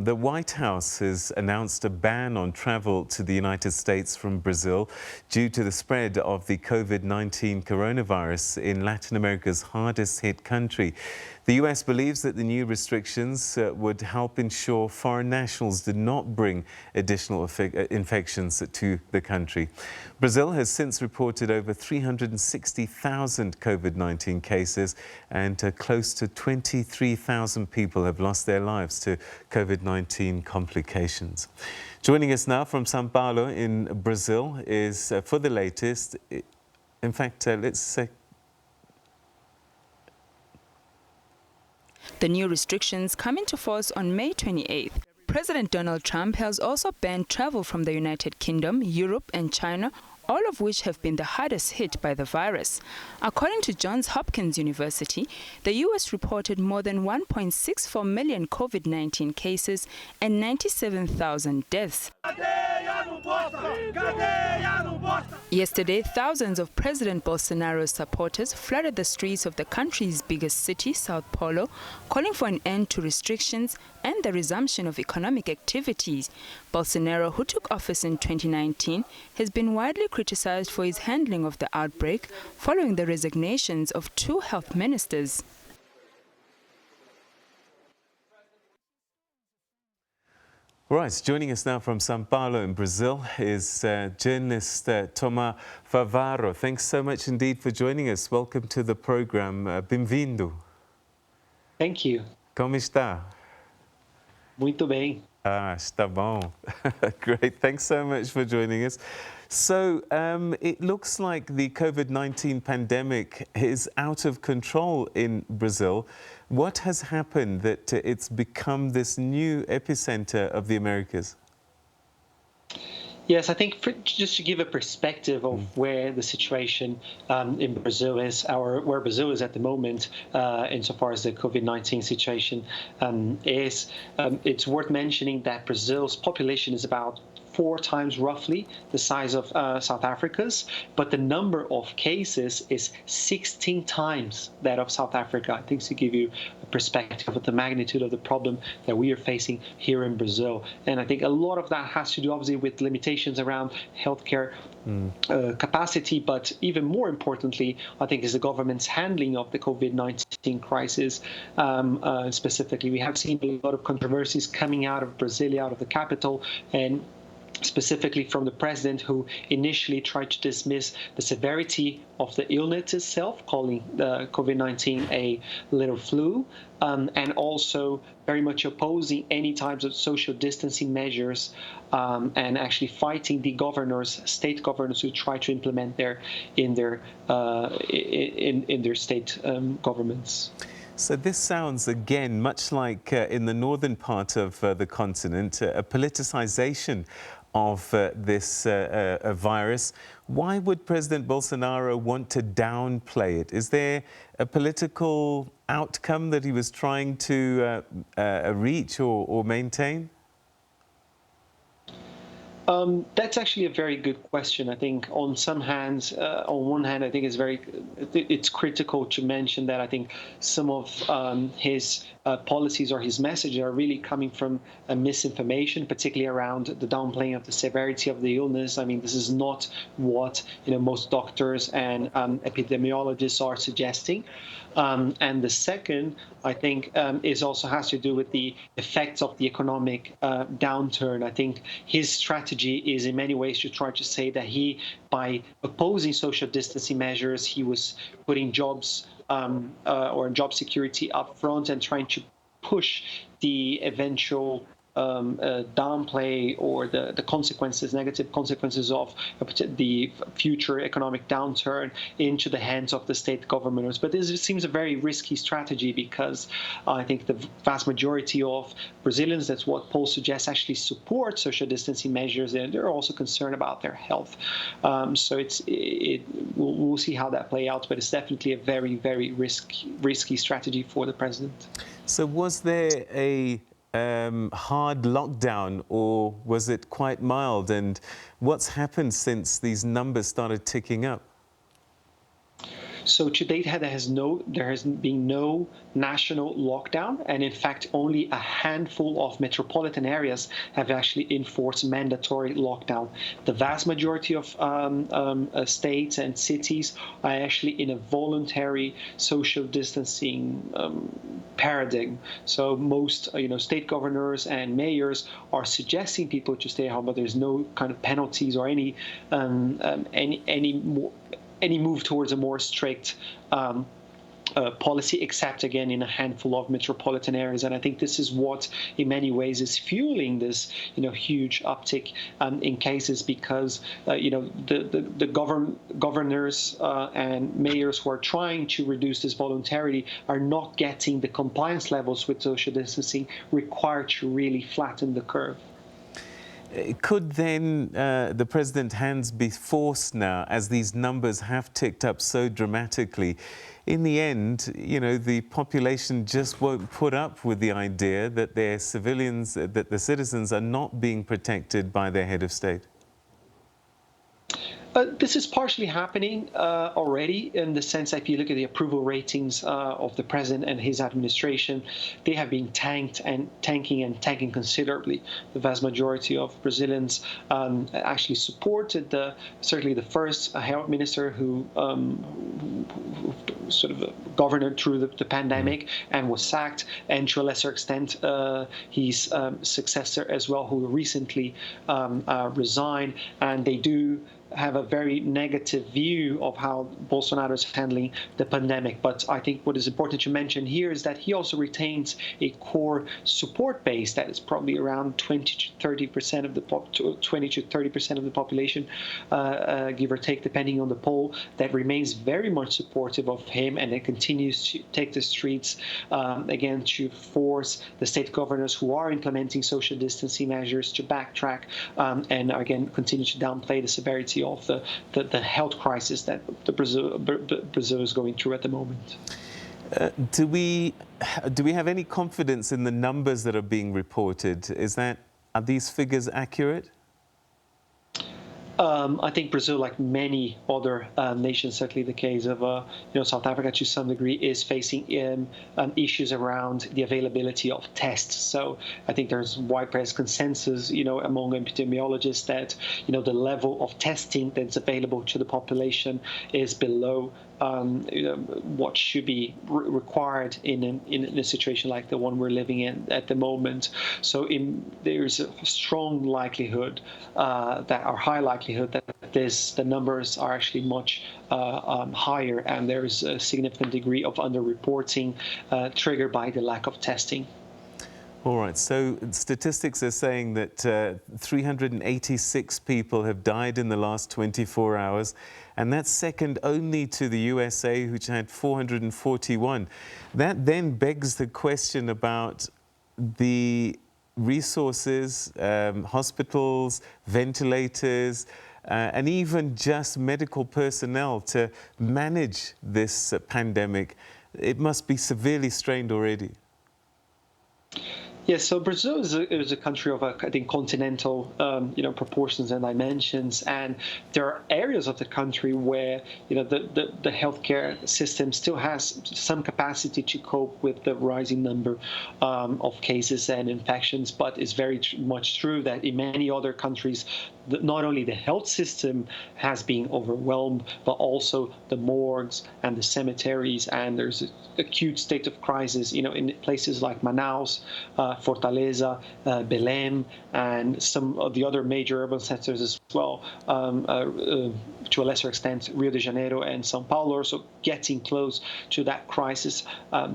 The White House has announced a ban on travel to the United States from Brazil due to the spread of the COVID-19 coronavirus in Latin America's hardest hit country. The US believes that the new restrictions would help ensure foreign nationals did not bring additional infections to the country. Brazil has since reported over 360,000 COVID-19 cases, and close to 23,000 people have lost their lives to COVID-19 complications. Joining us now from São Paulo in Brazil is, for the latest, in fact, let's say, the new restrictions come into force on May 28th. President Donald Trump has also banned travel from the United Kingdom, Europe and China, all of which have been the hardest hit by the virus. According to Johns Hopkins University, the U.S. reported more than 1.64 million COVID-19 cases and 97,000 deaths. Yesterday, thousands of President Bolsonaro's supporters flooded the streets of the country's biggest city, São Paulo, calling for an end to restrictions and the resumption of economic activities. Bolsonaro, who took office in 2019, has been widely criticized for his handling of the outbreak following the resignations of two health ministers. Right, joining us now from São Paulo in Brazil is journalist Thomaz Favaro. Thanks so much indeed for joining us. Welcome to the program. Bem-vindo. Thank you. Como está? Muito bem. Está bom. Great. Thanks so much for joining us. So it looks like the COVID-19 pandemic is out of control in Brazil. What has happened that it's become this new epicenter of the Americas? Yes, I think just to give a perspective of where the situation in Brazil is, where Brazil is at the moment, insofar as the COVID-19 situation is, it's worth mentioning that Brazil's population is about 4 times roughly the size of South Africa's, but the number of cases is 16 times that of South Africa. I think to give you a perspective of the magnitude of the problem that we are facing here in Brazil. And I think a lot of that has to do obviously with limitations around healthcare capacity, but even more importantly, I think is the government's handling of the COVID-19 crisis. Specifically, we have seen a lot of controversies coming out of Brasilia, out of the capital, and specifically from the president, who initially tried to dismiss the severity of the illness itself, calling the COVID-19 a little flu, and also very much opposing any types of social distancing measures, and actually fighting the state governors who try to implement in their state governments. So this sounds, again, much like in the northern part of the continent, a politicization of this virus. Why would President Bolsonaro want to downplay it? Is there a political outcome that he was trying to reach or maintain? That's actually a very good question. I think on one hand, I think it's critical to mention that I think some of his policies or his message are really coming from misinformation, particularly around the downplaying of the severity of the illness. I mean, this is not what most doctors and epidemiologists are suggesting. And the second, I think, has to do with the effects of the economic downturn. I think his strategy is in many ways to try to say that by opposing social distancing measures, he was putting jobs or job security up front and trying to push the eventual downplay or the negative consequences of the future economic downturn into the hands of the state governors. But this seems a very risky strategy because I think the vast majority of Brazilians, that's what polls suggest, actually support social distancing measures, and they're also concerned about their health. So we'll see how that plays out, but it's definitely a very, very risky strategy for the president. So was there a hard lockdown, or was it quite mild? And what's happened since these numbers started ticking up? So to date, there has been no national lockdown, and in fact, only a handful of metropolitan areas have actually enforced mandatory lockdown. The vast majority of states and cities are actually in a voluntary social distancing paradigm. So most state governors and mayors are suggesting people to stay at home, but there's no kind of penalties or any move towards a more strict policy, except again in a handful of metropolitan areas. And I think this is what, in many ways, is fueling this huge uptick in cases, because the governors and mayors who are trying to reduce this voluntarity are not getting the compliance levels with social distancing required to really flatten the curve. Could then the president's hands be forced now, as these numbers have ticked up so dramatically? In the end, the population just won't put up with the idea that their civilians, that the citizens are not being protected by their head of state? This is partially happening already, in the sense that if you look at the approval ratings of the president and his administration, they have been tanking considerably. The vast majority of Brazilians actually supported certainly the first health minister who sort of governed through the pandemic and was sacked, and to a lesser extent his successor as well, who recently resigned. And they do have a very negative view of how Bolsonaro is handling the pandemic. But I think what is important to mention here is that he also retains a core support base that is probably around 20 to 30% of the 20 to 30% of the population, give or take, depending on the poll, that remains very much supportive of him, and it continues to take the streets again to force the state governors who are implementing social distancing measures to backtrack and again continue to downplay the severity of the health crisis that Brazil is going through at the moment. Do we have any confidence in the numbers that are being reported? Are these figures accurate? I think Brazil, like many other nations, certainly the case of South Africa to some degree, is facing issues around the availability of tests. So I think there's widespread consensus, among epidemiologists that the level of testing that's available to the population is below what should be required in a situation like the one we're living in at the moment. So there's a strong likelihood, high likelihood that the numbers are actually much higher, and there is a significant degree of underreporting triggered by the lack of testing. All right, so statistics are saying that 386 people have died in the last 24 hours, and that's second only to the USA, which had 441. That then begs the question about the resources, hospitals, ventilators, and even just medical personnel to manage this pandemic. It must be severely strained already. Yes, so Brazil is a country of, I think, continental, proportions and dimensions, and there are areas of the country where, the healthcare system still has some capacity to cope with the rising number of cases and infections. But it's very much true that in many other countries, not only the health system has been overwhelmed, but also the morgues and the cemeteries, and there's an acute state of crisis, in places like Manaus, Fortaleza, Belém, and some of the other major urban centers as well, to a lesser extent, Rio de Janeiro and São Paulo, are also getting close to that crisis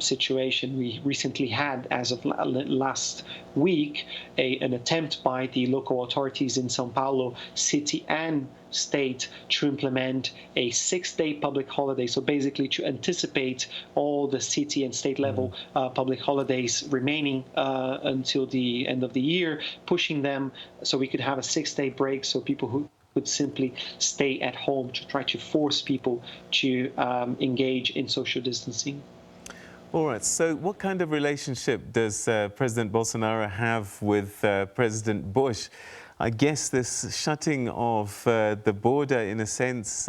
situation. We recently had, as of last week, an attempt by the local authorities in São Paulo city and state to implement a 6-day public holiday. So basically to anticipate all the city and state level public holidays remaining until the end of the year, pushing them so we could have a 6-day break, so people who would simply stay at home, to try to force people to engage in social distancing. All right, so what kind of relationship does President Bolsonaro have with President Bush? I guess this shutting of the border, in a sense,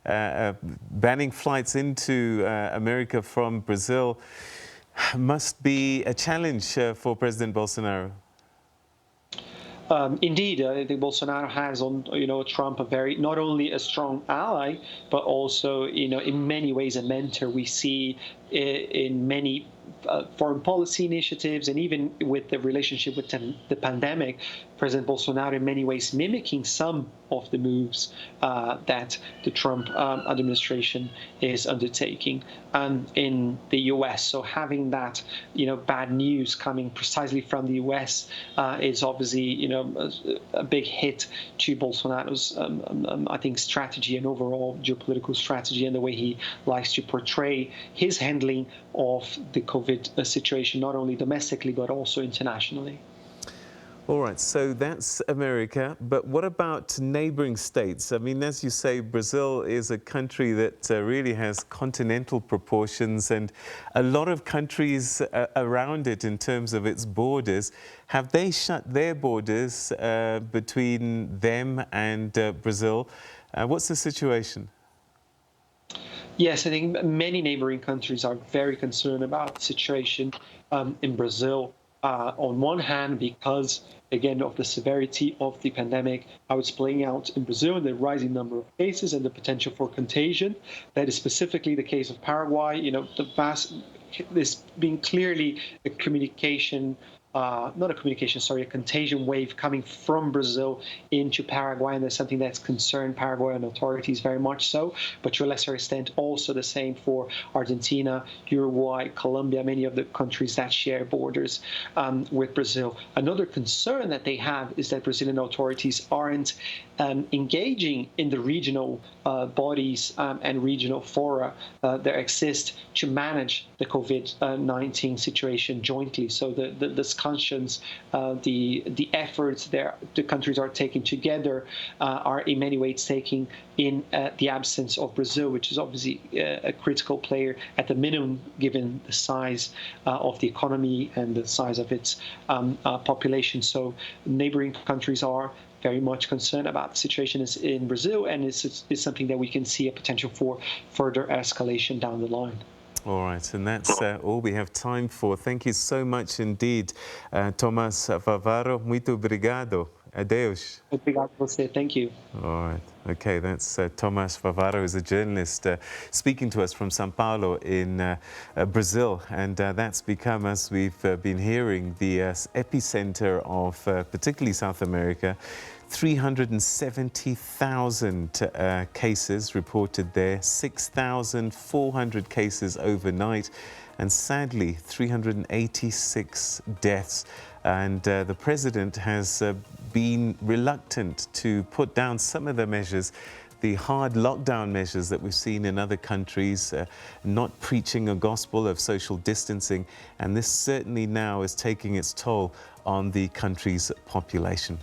banning flights into America from Brazil must be a challenge for President Bolsonaro. Indeed, I think Bolsonaro has on Trump not only a strong ally, but also in many ways a mentor. We see in many foreign policy initiatives, and even with the relationship with the pandemic, President Bolsonaro in many ways mimicking some of the moves that the Trump administration is undertaking in the U.S. So having that bad news coming precisely from the U.S. is obviously a big hit to Bolsonaro's I think strategy and overall geopolitical strategy, and the way he likes to portray his handling of the COVID situation, not only domestically but also internationally. All right, so that's America, but what about neighboring states? I mean, as you say, Brazil is a country that really has continental proportions, and a lot of countries around it in terms of its borders. Have they shut their borders between them and Brazil? What's the situation? Yes, I think many neighboring countries are very concerned about the situation in Brazil. On one hand, because, again, of the severity of the pandemic, how it's playing out in Brazil and the rising number of cases and the potential for contagion. That is specifically the case of Paraguay. This being clearly a a contagion wave coming from Brazil into Paraguay, and there's something that's concerned Paraguayan authorities very much so, but to a lesser extent also the same for Argentina, Uruguay, Colombia, many of the countries that share borders with Brazil. Another concern that they have is that Brazilian authorities aren't engaging in the regional bodies and regional fora that exist to manage the COVID-19 situation jointly. So the discussions, the efforts the countries are taking together are in many ways taking in the absence of Brazil, which is obviously a critical player at the minimum, given the size of the economy and the size of its population. So neighboring countries are very much concerned about the situation in Brazil, and it's something that we can see a potential for further escalation down the line. All right, and that's all we have time for. Thank you so much indeed, Thomaz Favaro. Muito obrigado. Adeus. Obrigado você. Thank you. All right. Okay, that's Thomaz Favaro, who's a journalist speaking to us from São Paulo in Brazil. And that's become, as we've been hearing, the epicenter of particularly South America. 370,000 cases reported there, 6,400 cases overnight, and sadly 386 deaths. And the president has been reluctant to put down some of the measures, the hard lockdown measures that we've seen in other countries, not preaching a gospel of social distancing, and this certainly now is taking its toll on the country's population.